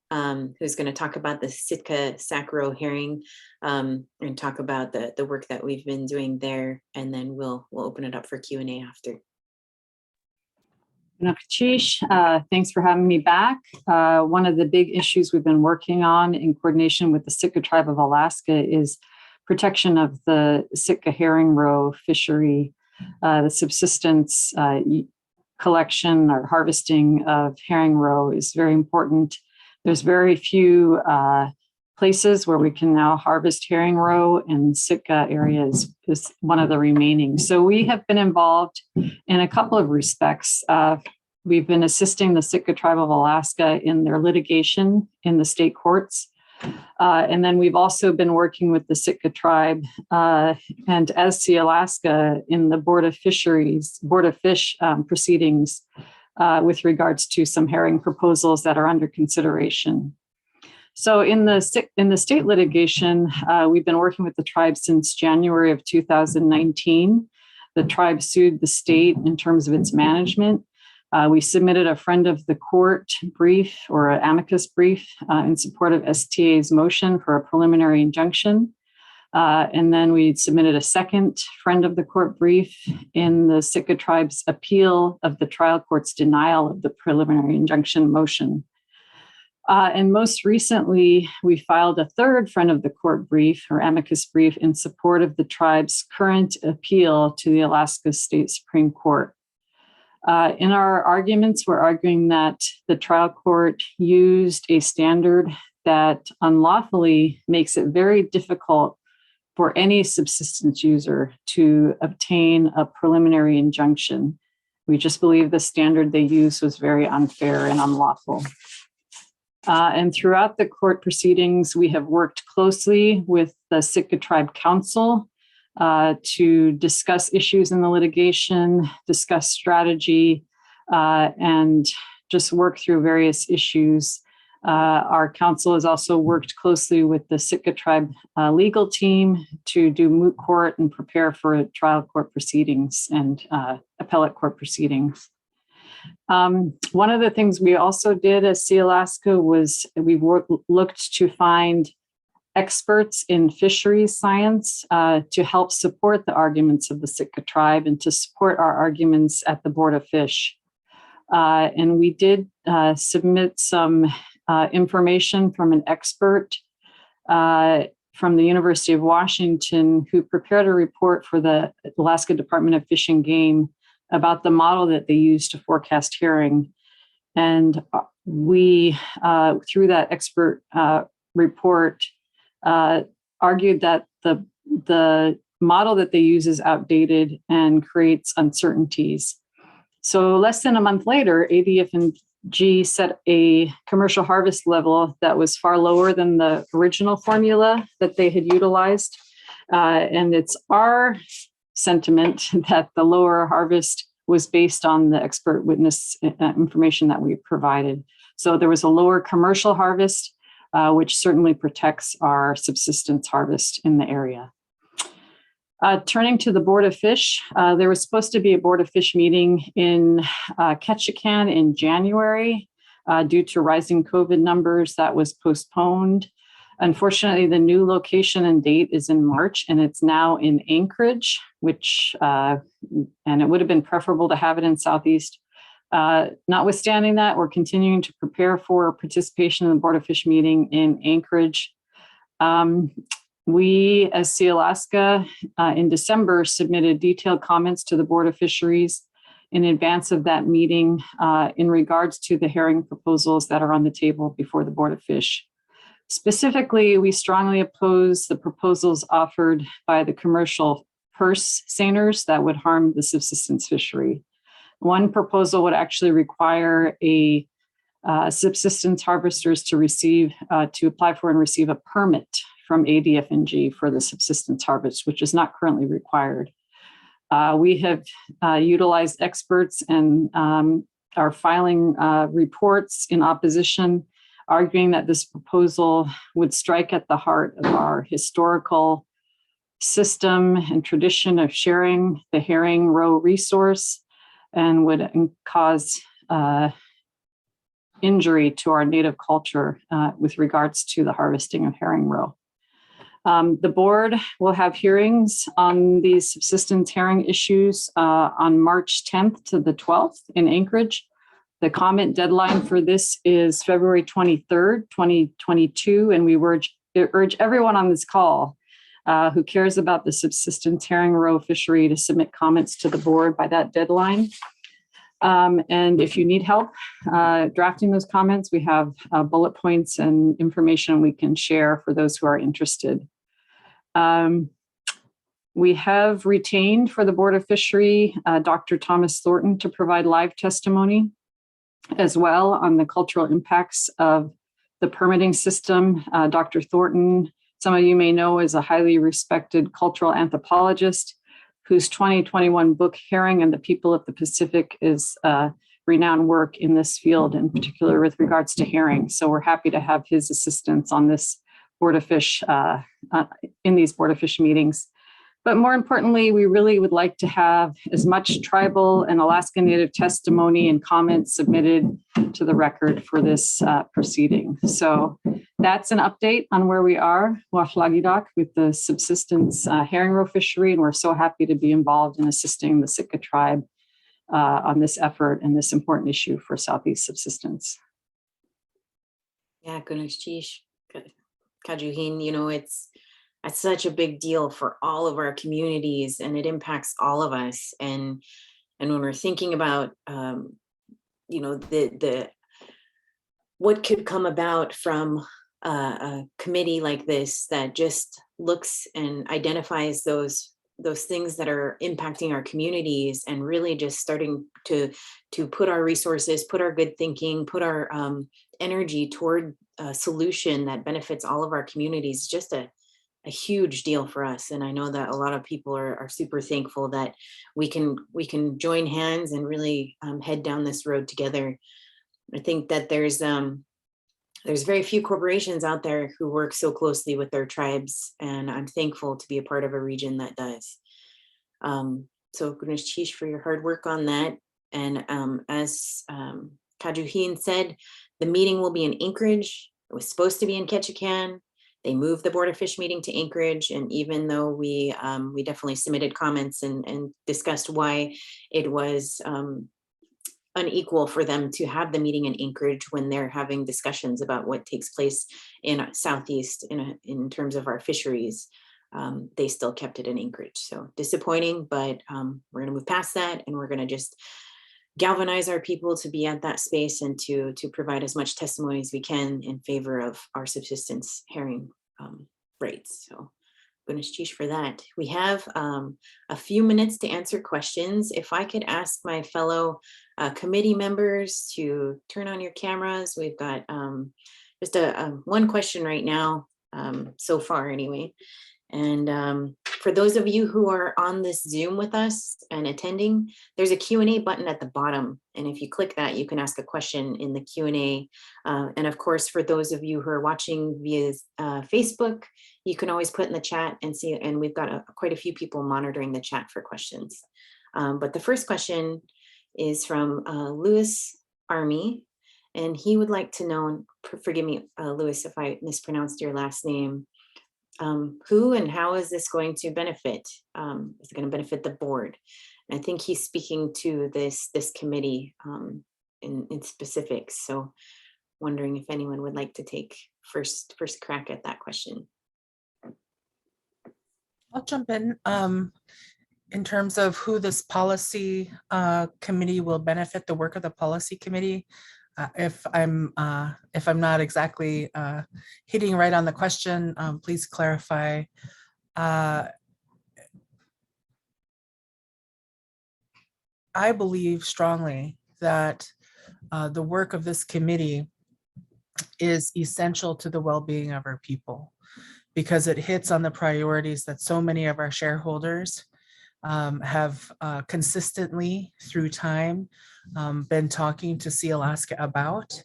[SPEAKER 1] who's going to talk about the Sitka Sacro hearing and talk about the work that we've been doing there, and then we'll open it up for Q&A after.
[SPEAKER 4] Kukesh, thanks for having me back. One of the big issues we've been working on in coordination with the Sitka Tribe of Alaska is protection of the Sitka herring roe fishery. The subsistence collection or harvesting of herring roe is very important. There's very few places where we can now harvest herring roe, and Sitka area is one of the remaining. So we have been involved in a couple of respects. We've been assisting the Sitka Tribe of Alaska in their litigation in the state courts. And then we've also been working with the Sitka Tribe and as Sealaska in the Board of Fish proceedings with regards to some herring proposals that are under consideration. So in the state litigation, we've been working with the tribe since January of 2019. The tribe sued the state in terms of its management. We submitted a friend of the court brief or an amicus brief in support of STA's motion for a preliminary injunction. And then we submitted a second friend of the court brief in the Sitka tribe's appeal of the trial court's denial of the preliminary injunction motion. And most recently, we filed a third friend of the court brief or amicus brief in support of the tribe's current appeal to the Alaska State Supreme Court. In our arguments, we're arguing that the trial court used a standard that unlawfully makes it very difficult for any subsistence user to obtain a preliminary injunction. We just believe the standard they used was very unfair and unlawful. And throughout the court proceedings, we have worked closely with the Sitka Tribe Council to discuss issues in the litigation, discuss strategy, and just work through various issues. Our council has also worked closely with the Sitka Tribe legal team to do moot court and prepare for trial court proceedings and appellate court proceedings. One of the things we also did as Sealaska was we looked to find experts in fisheries science to help support the arguments of the Sitka tribe and to support our arguments at the Board of Fish. And we did submit some information from an expert from the University of Washington who prepared a report for the Alaska Department of Fish and Game about the model that they use to forecast herring. And we, through that expert report, argued that the model that they use is outdated and creates uncertainties. So less than a month later, ADF&G set a commercial harvest level that was far lower than the original formula that they had utilized. And it's our sentiment that the lower harvest was based on the expert witness information that we provided. So there was a lower commercial harvest, which certainly protects our subsistence harvest in the area. Turning to the Board of Fish, there was supposed to be a Board of Fish meeting in Ketchikan in January. Due to rising COVID numbers, that was postponed. Unfortunately, the new location and date is in March, and it's now in Anchorage, which, and it would have been preferable to have it in Southeast. Notwithstanding that, we're continuing to prepare for participation in the Board of Fish meeting in Anchorage. We, as Sealaska, in December, submitted detailed comments to the Board of Fisheries in advance of that meeting in regards to the herring proposals that are on the table before the Board of Fish. Specifically, we strongly oppose the proposals offered by the commercial purse seiners that would harm the subsistence fishery. One proposal would actually require a subsistence harvesters to apply for and receive a permit from ADF&G for the subsistence harvest, which is not currently required. We have utilized experts and are filing reports in opposition, arguing that this proposal would strike at the heart of our historical system and tradition of sharing the herring roe resource, and would cause injury to our native culture with regards to the harvesting of herring roe. The board will have hearings on these subsistence herring issues on March 10th to the 12th in Anchorage. The comment deadline for this is February 23rd, 2022, and we urge everyone on this call who cares about the subsistence herring roe fishery to submit comments to the board by that deadline. And if you need help drafting those comments, we have bullet points and information we can share for those who are interested. We have retained for the Board of Fishery, Dr. Thomas Thornton to provide live testimony as well on the cultural impacts of the permitting system. Dr. Thornton, some of you may know, is a highly respected cultural anthropologist whose 2021 book, Herring and the People of the Pacific, is renowned work in this field, in particular with regards to herring. So we're happy to have his assistance on this Board of Fish, in these Board of Fish meetings. But more importantly, we really would like to have as much tribal and Alaska Native testimony and comments submitted to the record for this proceeding. So that's an update on where we are, Wáahlaal Gíidaak, with the subsistence herring roe fishery, and we're so happy to be involved in assisting the Sitka tribe on this effort and this important issue for Southeast subsistence.
[SPEAKER 1] Yeah, Kukesh, Kajuhin, you know, it's such a big deal for all of our communities, and it impacts all of us. And when we're thinking about, you know, the what could come about from a committee like this that just looks and identifies those things that are impacting our communities, and really just starting to put our resources, put our good thinking, put our energy toward a solution that benefits all of our communities, just a huge deal for us. And I know that a lot of people are super thankful that we can join hands and really head down this road together. I think that there's very few corporations out there who work so closely with their tribes, and I'm thankful to be a part of a region that does. So Kukesh for your hard work on that. And as Kajuhin said, the meeting will be in Anchorage. It was supposed to be in Ketchikan. They moved the Board of Fish meeting to Anchorage, and even though we definitely submitted comments and discussed why it was unequal for them to have the meeting in Anchorage when they're having discussions about what takes place in Southeast in terms of our fisheries, they still kept it in Anchorage. So disappointing, but we're going to move past that, and we're going to just galvanize our people to be at that space and to provide as much testimony as we can in favor of our subsistence herring rates. So Kukesh for that. We have a few minutes to answer questions. If I could ask my fellow committee members to turn on your cameras. We've got just one question right now, so far anyway. And for those of you who are on this Zoom with us and attending, there's a Q&A button at the bottom. And if you click that, you can ask a question in the Q&A. And of course, for those of you who are watching via Facebook, you can always put in the chat and see, and we've got quite a few people monitoring the chat for questions. But the first question is from Lewis Army, and he would like to know, forgive me, Lewis, if I mispronounced your last name, who and how is this going to benefit? Is it going to benefit the board? And I think he's speaking to this committee in specifics. So wondering if anyone would like to take first crack at that question.
[SPEAKER 3] I'll jump in terms of who this policy committee will benefit, the work of the policy committee. If I'm not exactly hitting right on the question, please clarify. I believe strongly that the work of this committee is essential to the well-being of our people, because it hits on the priorities that so many of our shareholders have consistently through time been talking to Sealaska about.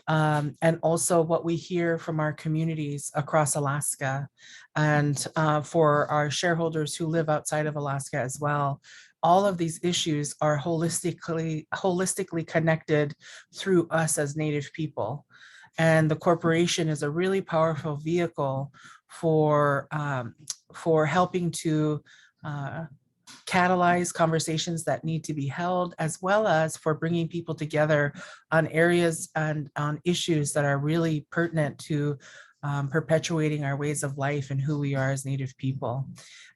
[SPEAKER 3] And also what we hear from our communities across Alaska, and for our shareholders who live outside of Alaska as well. All of these issues are holistically connected through us as Native people. And the corporation is a really powerful vehicle for helping to catalyze conversations that need to be held, as well as for bringing people together on areas and on issues that are really pertinent to perpetuating our ways of life and who we are as Native people.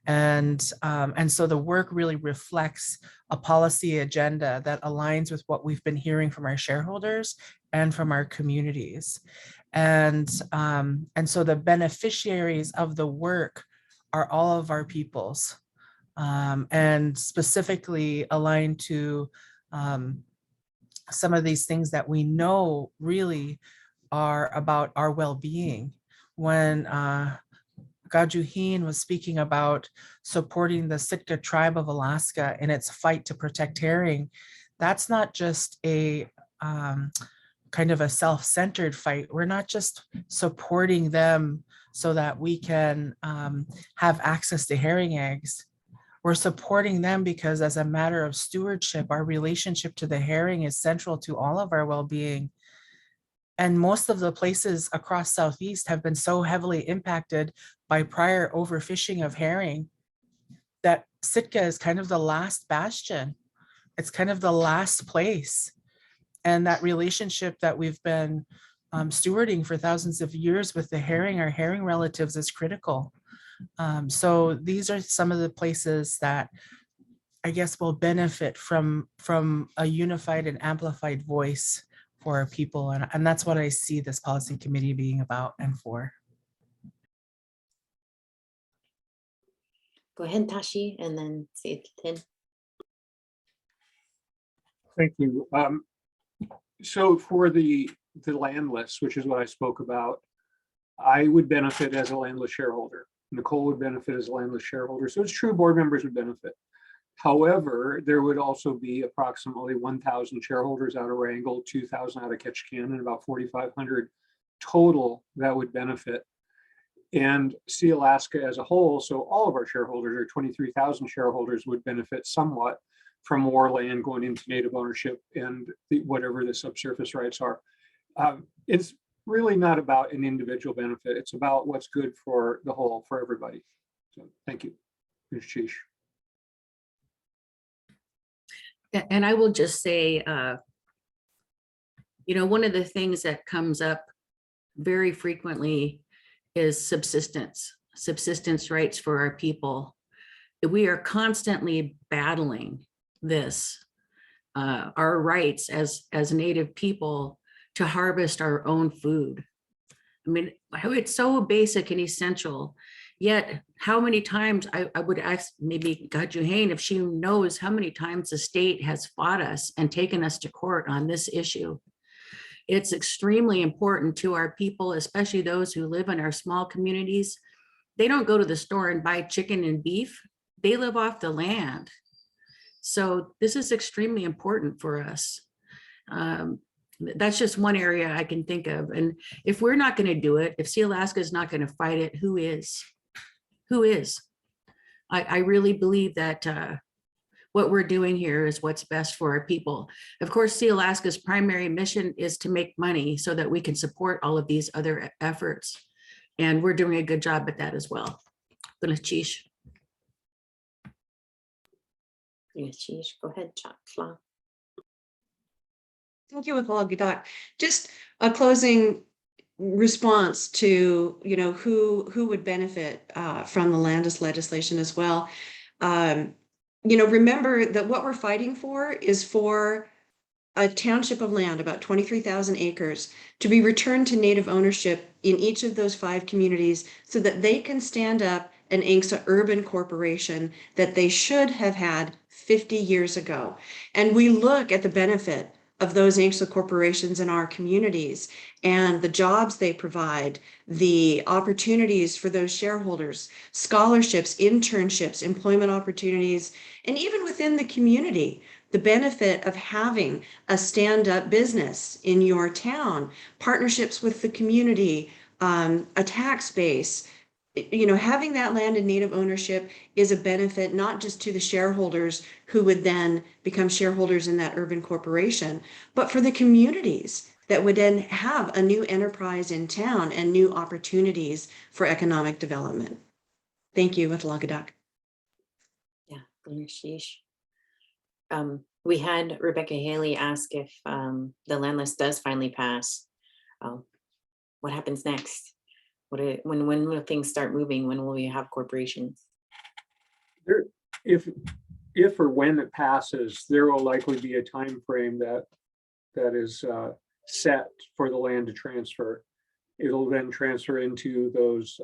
[SPEAKER 3] And so the work really reflects a policy agenda that aligns with what we've been hearing from our shareholders and from our communities. And so the beneficiaries of the work are all of our peoples. And specifically aligned to some of these things that we know really are about our well-being. When Jaylene was speaking about supporting the Sitka tribe of Alaska in its fight to protect herring, that's not just a kind of a self-centered fight. We're not just supporting them so that we can have access to herring eggs. We're supporting them because as a matter of stewardship, our relationship to the herring is central to all of our well-being. And most of the places across Southeast have been so heavily impacted by prior overfishing of herring that Sitka is kind of the last bastion. It's kind of the last place. And that relationship that we've been stewarding for thousands of years with the herring, our herring relatives, is critical. So these are some of the places that I guess will benefit from a unified and amplified voice for our people. And that's what I see this policy committee being about and for.
[SPEAKER 1] Go ahead, Tashi, and then say it, Tim.
[SPEAKER 6] Thank you. So for the landless, which is what I spoke about, I would benefit as a landless shareholder. Nicole would benefit as a landless shareholder. So it's true board members would benefit. However, there would also be approximately 1,000 shareholders out of Wrangell, 2,000 out of Ketchikan, and about 4,500 total that would benefit. And Sealaska as a whole, so all of our shareholders, or 23,000 shareholders, would benefit somewhat from more land going into Native ownership and whatever the subsurface rights are. It's really not about an individual benefit. It's about what's good for the whole, for everybody. So thank you. Chish.
[SPEAKER 2] And I will just say, one of the things that comes up very frequently is subsistence rights for our people. We are constantly battling this, our rights as Native people to harvest our own food. I mean, it's so basic and essential. Yet, how many times I would ask maybe Jaylene if she knows how many times the state has fought us and taken us to court on this issue. It's extremely important to our people, especially those who live in our small communities. They don't go to the store and buy chicken and beef. They live off the land. So this is extremely important for us. That's just one area I can think of. And if we're not going to do it, if Sealaska is not going to fight it, who is? Who is? I really believe that what we're doing here is what's best for our people. Of course, Sealaska's primary mission is to make money so that we can support all of these other efforts. And we're doing a good job at that as well. Chish.
[SPEAKER 1] Go ahead, Wáahlaal.
[SPEAKER 5] Thank you, Wáahlaal Gíidaak. Just a closing response to who would benefit from the Landless legislation as well. Remember that what we're fighting for is for a township of land, about 23,000 acres, to be returned to Native ownership in each of those 5 communities so that they can stand up an ANCSA urban corporation that they should have had 50 years ago. And we look at the benefit of those ANCSA corporations in our communities and the jobs they provide, the opportunities for those shareholders, scholarships, internships, employment opportunities, and even within the community, the benefit of having a stand-up business in your town, partnerships with the community, a tax base. You know, having that land in native ownership is a benefit not just to the shareholders who would then become shareholders in that urban corporation, but for the communities that would then have a new enterprise in town and new opportunities for economic development. Thank you, Wáahlaal Gíidaak.
[SPEAKER 1] Yeah, we had Rebecca Haley ask if the Landless does finally pass. What happens next? When will things start moving? When will we have corporations?
[SPEAKER 6] If or when it passes, there will likely be a time frame that is set for the land to transfer. It'll then transfer into those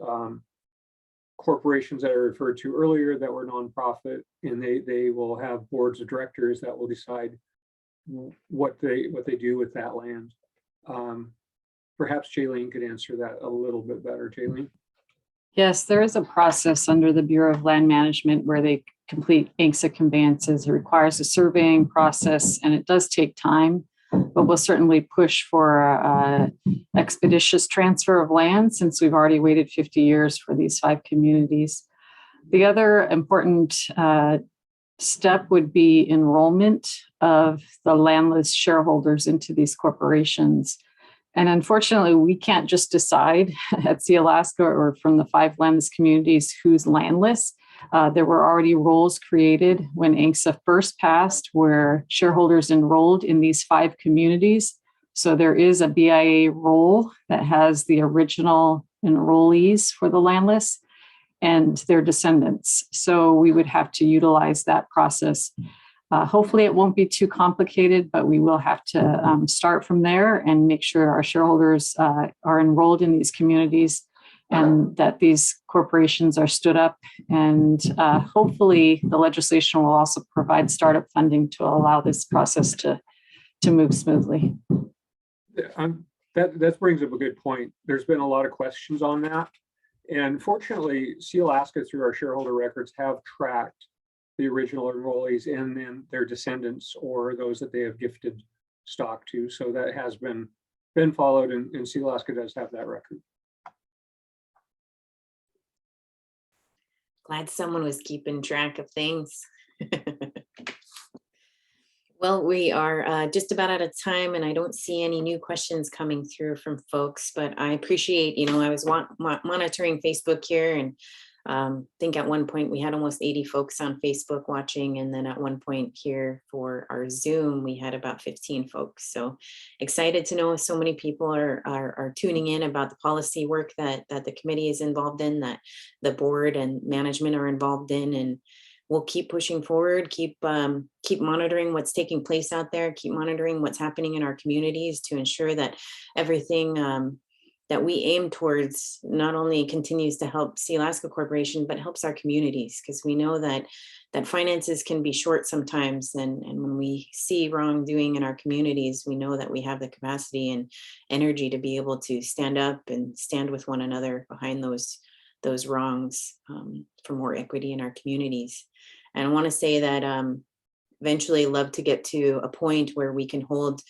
[SPEAKER 6] corporations that I referred to earlier that were nonprofit, and they will have boards of directors that will decide what they do with that land. Perhaps Jaylene could answer that a little bit better. Jaylene?
[SPEAKER 4] Yes, there is a process under the Bureau of Land Management where they complete ANCSA conveyances. It requires a surveying process, and it does take time, but we'll certainly push for expeditious transfer of land since we've already waited 50 years for these 5 communities. The other important step would be enrollment of the landless shareholders into these corporations. And unfortunately, we can't just decide at Sealaska or from the 5 landless communities who's landless. There were already roles created when ANCSA first passed where shareholders enrolled in these 5 communities. So there is a BIA role that has the original enrollees for the landless and their descendants. So we would have to utilize that process. Hopefully it won't be too complicated, but we will have to start from there and make sure our shareholders are enrolled in these communities and that these corporations are stood up. And hopefully the legislation will also provide startup funding to allow this process to move smoothly.
[SPEAKER 6] That brings up a good point. There's been a lot of questions on that. And fortunately, Sealaska, through our shareholder records, have tracked the original enrollees and then their descendants or those that they have gifted stock to. So that has been followed, and Sealaska does have that record.
[SPEAKER 1] Glad someone was keeping track of things. Well, we are just about out of time, and I don't see any new questions coming through from folks, but I appreciate, I was monitoring Facebook here, and I think at one point we had almost 80 folks on Facebook watching, and then at one point here for our Zoom, we had about 15 folks. So excited to know so many people are tuning in about the policy work that the committee is involved in, that the board and management are involved in, and we'll keep pushing forward, keep monitoring what's taking place out there, keep monitoring what's happening in our communities to ensure that everything that we aim towards not only continues to help Sealaska Corporation, but helps our communities, because we know that finances can be short sometimes. And when we see wrongdoing in our communities, we know that we have the capacity and energy to be able to stand up and stand with one another behind those wrongs for more equity in our communities. And I want to say that eventually love to get to a point where we can hold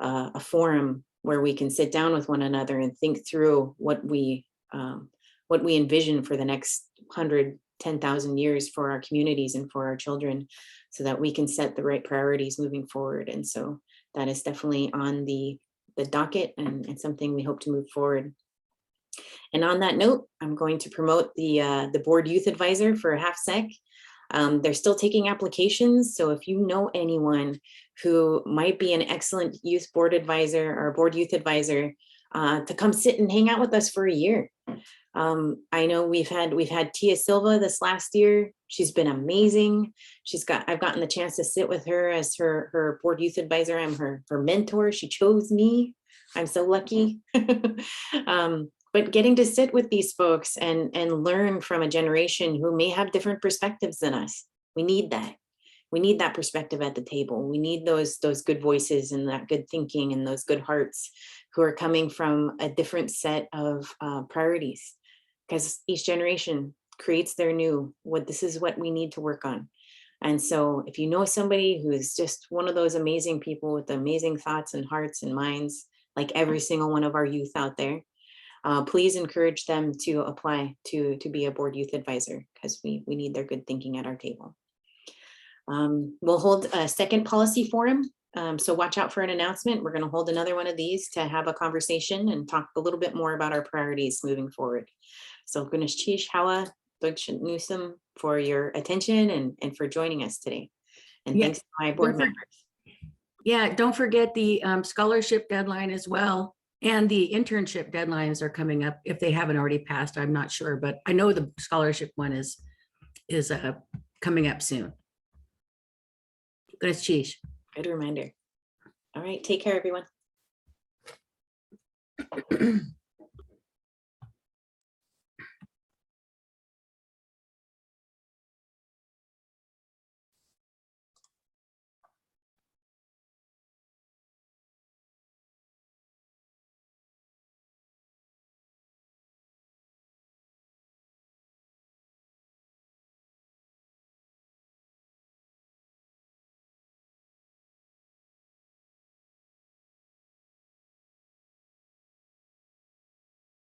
[SPEAKER 1] a forum where we can sit down with one another and think through what we envision for the next 110,000 years for our communities and for our children, so that we can set the right priorities moving forward. And so that is definitely on the docket and something we hope to move forward. And on that note, I'm going to promote the board youth advisor for a half sec. They're still taking applications. So if you know anyone who might be an excellent youth board advisor or board youth advisor, to come sit and hang out with us for a year. I know we've had Tia Silva this last year. She's been amazing. I've gotten the chance to sit with her as her board youth advisor. I'm her mentor. She chose me. I'm so lucky. but getting to sit with these folks and learn from a generation who may have different perspectives than us. We need that. We need that perspective at the table. We need those good voices and that good thinking and those good hearts who are coming from a different set of priorities, because each generation creates their new, this is what we need to work on. And so if you know somebody who's just one of those amazing people with amazing thoughts and hearts and minds, like every single one of our youth out there, please encourage them to apply to be a board youth advisor, because we need their good thinking at our table. We'll hold a second policy forum. So watch out for an announcement. We're going to hold another one of these to have a conversation and talk a little bit more about our priorities moving forward. So Kukesh Chish Hawa Newsom for your attention and for joining us today. And thanks to my board members.
[SPEAKER 2] Yeah, don't forget the scholarship deadline as well. And the internship deadlines are coming up if they haven't already passed. I'm not sure, but I know the scholarship one is coming up soon. Kukesh Chish.
[SPEAKER 1] Good reminder. All right, take care, everyone.